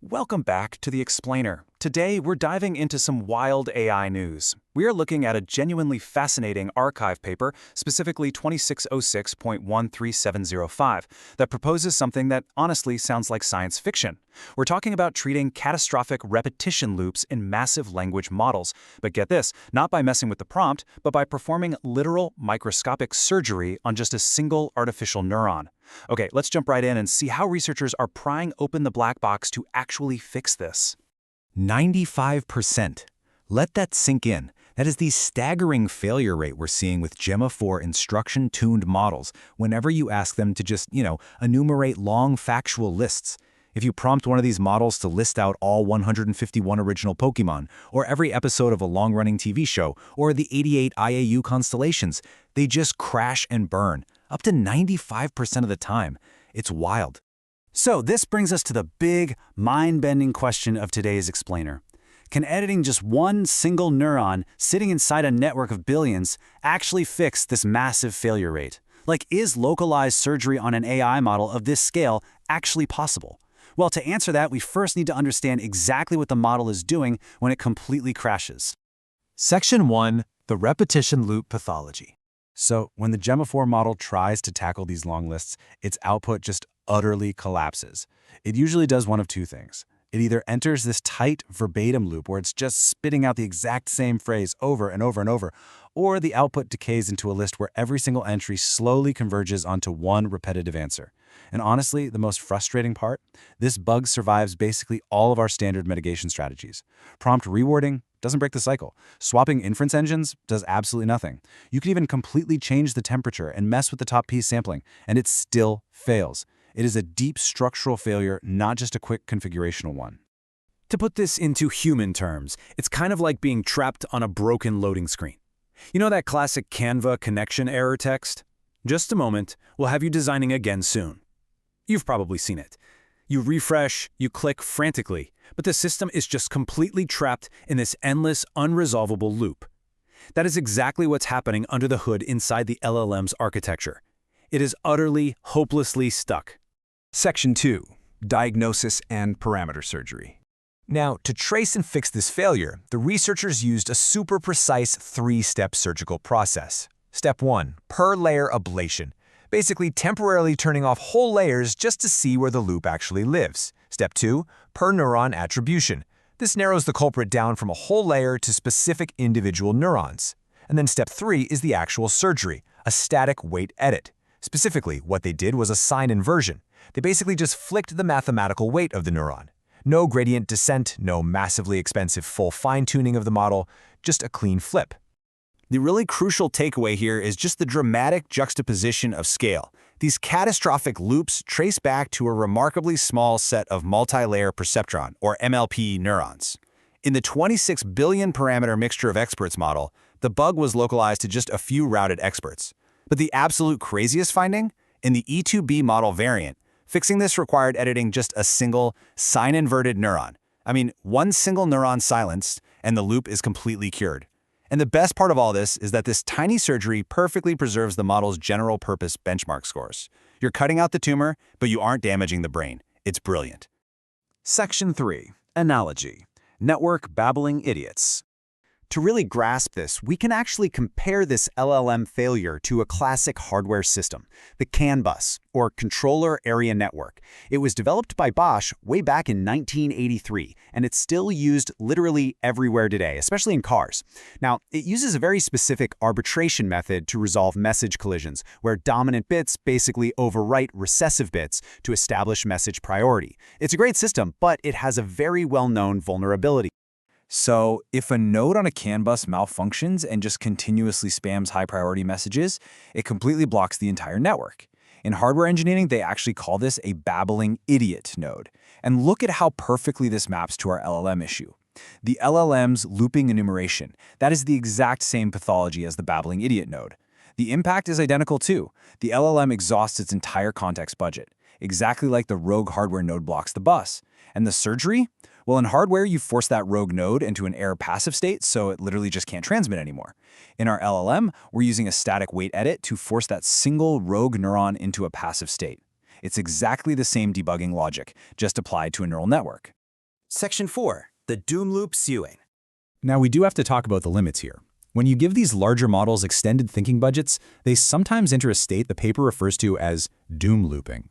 Welcome back to The Explainer. Today, we're diving into some wild AI news. We are looking at a genuinely fascinating arXiv paper, specifically 2606.13705, that proposes something that honestly sounds like science fiction. We're talking about treating catastrophic repetition loops in massive language models. But get this, not by messing with the prompt, but by performing literal microscopic surgery on just a single artificial neuron. Okay, let's jump right in and see how researchers are prying open the black box to actually fix this. 95%. Let that sink in. That is the staggering failure rate we're seeing with Gemma 4 instruction-tuned models whenever you ask them to just, enumerate long factual lists. If you prompt one of these models to list out all 151 original Pokémon, or every episode of a long-running TV show, or the 88 IAU constellations, they just crash and burn, up to 95% of the time. It's wild. So this brings us to the big, mind-bending question of today's explainer. Can editing just one single neuron sitting inside a network of billions actually fix this massive failure rate? Like, is localized surgery on an AI model of this scale actually possible? Well, to answer that, we first need to understand exactly what the model is doing when it completely crashes. Section 1. The repetition loop pathology. So when the Gemma 4 model tries to tackle these long lists, its output just utterly collapses. It usually does one of two things. It either enters this tight verbatim loop where it's just spitting out the exact same phrase over and over and over, or the output decays into a list where every single entry slowly converges onto one repetitive answer. And honestly, the most frustrating part? This bug survives basically all of our standard mitigation strategies. Prompt rewording doesn't break the cycle. Swapping inference engines does absolutely nothing. You can even completely change the temperature and mess with the top piece sampling, and it still fails. It is a deep structural failure, not just a quick configurational one. To put this into human terms, it's kind of like being trapped on a broken loading screen. You know that classic Canva connection error text? Just a moment, we'll have you designing again soon. You've probably seen it. You refresh, you click frantically, but the system is just completely trapped in this endless, unresolvable loop. That is exactly what's happening under the hood inside the LLM's architecture. It is utterly, hopelessly stuck. Section 2. Diagnosis and parameter surgery. Now, to trace and fix this failure, the researchers used a super precise three-step surgical process. Step 1. Per-layer ablation. Basically temporarily turning off whole layers just to see where the loop actually lives. Step 2. Per-neuron attribution. This narrows the culprit down from a whole layer to specific individual neurons. And then Step 3 is the actual surgery, a static weight edit. Specifically, what they did was a sign inversion. They basically just flicked the mathematical weight of the neuron. No gradient descent, no massively expensive full fine-tuning of the model, just a clean flip. The really crucial takeaway here is just the dramatic juxtaposition of scale. These catastrophic loops trace back to a remarkably small set of multi-layer perceptron, or MLP, neurons. In the 26 billion parameter mixture of experts model, the bug was localized to just a few routed experts. But the absolute craziest finding? In the E2B model variant, fixing this required editing just a single sign-inverted neuron. I mean, one single neuron silenced, and the loop is completely cured. And the best part of all this is that this tiny surgery perfectly preserves the model's general-purpose benchmark scores. You're cutting out the tumor, but you aren't damaging the brain. It's brilliant. Section 3. Analogy. Network babbling idiots. To really grasp this, we can actually compare this LLM failure to a classic hardware system, the CAN bus, or Controller Area Network. It was developed by Bosch way back in 1983, and it's still used literally everywhere today, especially in cars. Now, it uses a very specific arbitration method to resolve message collisions, where dominant bits basically overwrite recessive bits to establish message priority. It's a great system, but it has a very well-known vulnerability. So if a node on a CAN bus malfunctions and just continuously spams high-priority messages, it completely blocks the entire network. In hardware engineering, they actually call this a babbling idiot node. And look at how perfectly this maps to our LLM issue. The LLM's looping enumeration, that is the exact same pathology as the babbling idiot node. The impact is identical too. The LLM exhausts its entire context budget, exactly like the rogue hardware node blocks the bus. And the surgery? Well, in hardware, you force that rogue node into an error passive state, so it literally just can't transmit anymore. In our LLM, we're using a static weight edit to force that single rogue neuron into a passive state. It's exactly the same debugging logic, just applied to a neural network. Section 4. The doom loop skewing. Now, we do have to talk about the limits here. When you give these larger models extended thinking budgets, they sometimes enter a state the paper refers to as doom looping.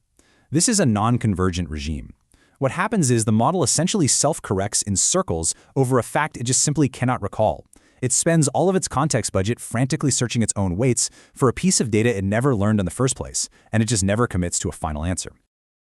This is a non-convergent regime. What happens is the model essentially self-corrects in circles over a fact it just simply cannot recall. It spends all of its context budget frantically searching its own weights for a piece of data it never learned in the first place, and it just never commits to a final answer.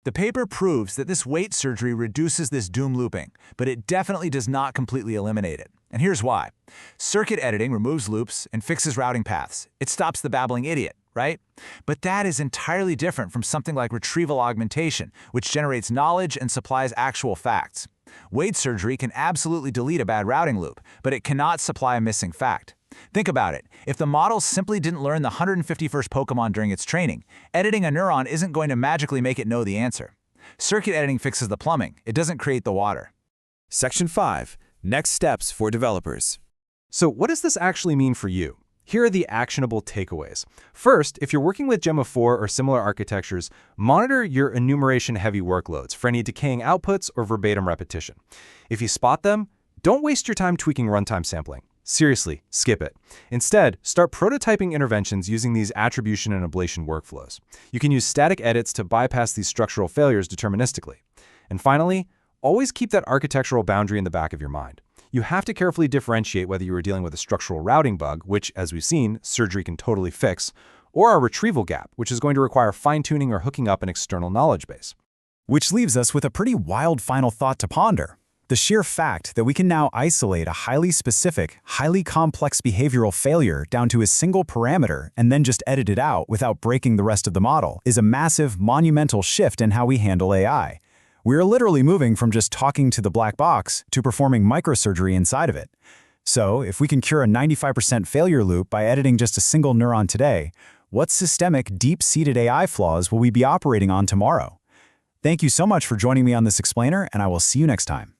The paper proves that this weight surgery reduces this doom looping, but it definitely does not completely eliminate it. And here's why. Circuit editing removes loops and fixes routing paths. It stops the babbling idiot, right? But that is entirely different from something like retrieval augmentation, which generates knowledge and supplies actual facts. Weight surgery can absolutely delete a bad routing loop, but it cannot supply a missing fact. Think about it. If the model simply didn't learn the 151st Pokemon during its training, editing a neuron isn't going to magically make it know the answer. Circuit editing fixes the plumbing. It doesn't create the water. Section 5. Next steps for developers. So what does this actually mean for you? Here are the actionable takeaways. First, if you're working with Gemma 4 or similar architectures, monitor your enumeration-heavy workloads for any decaying outputs or verbatim repetition. If you spot them, don't waste your time tweaking runtime sampling. Seriously, skip it. Instead, start prototyping interventions using these attribution and ablation workflows. You can use static edits to bypass these structural failures deterministically. And finally, always keep that architectural boundary in the back of your mind. You have to carefully differentiate whether you are dealing with a structural routing bug, which, as we've seen, surgery can totally fix, or a retrieval gap, which is going to require fine-tuning or hooking up an external knowledge base. Which leaves us with a pretty wild final thought to ponder. The sheer fact that we can now isolate a highly specific, highly complex behavioral failure down to a single parameter and then just edit it out without breaking the rest of the model is a massive, monumental shift in how we handle AI. We're literally moving from just talking to the black box to performing microsurgery inside of it. So, if we can cure a 95% failure loop by editing just a single neuron today, what systemic, deep-seated AI flaws will we be operating on tomorrow? Thank you so much for joining me on this explainer, and I will see you next time.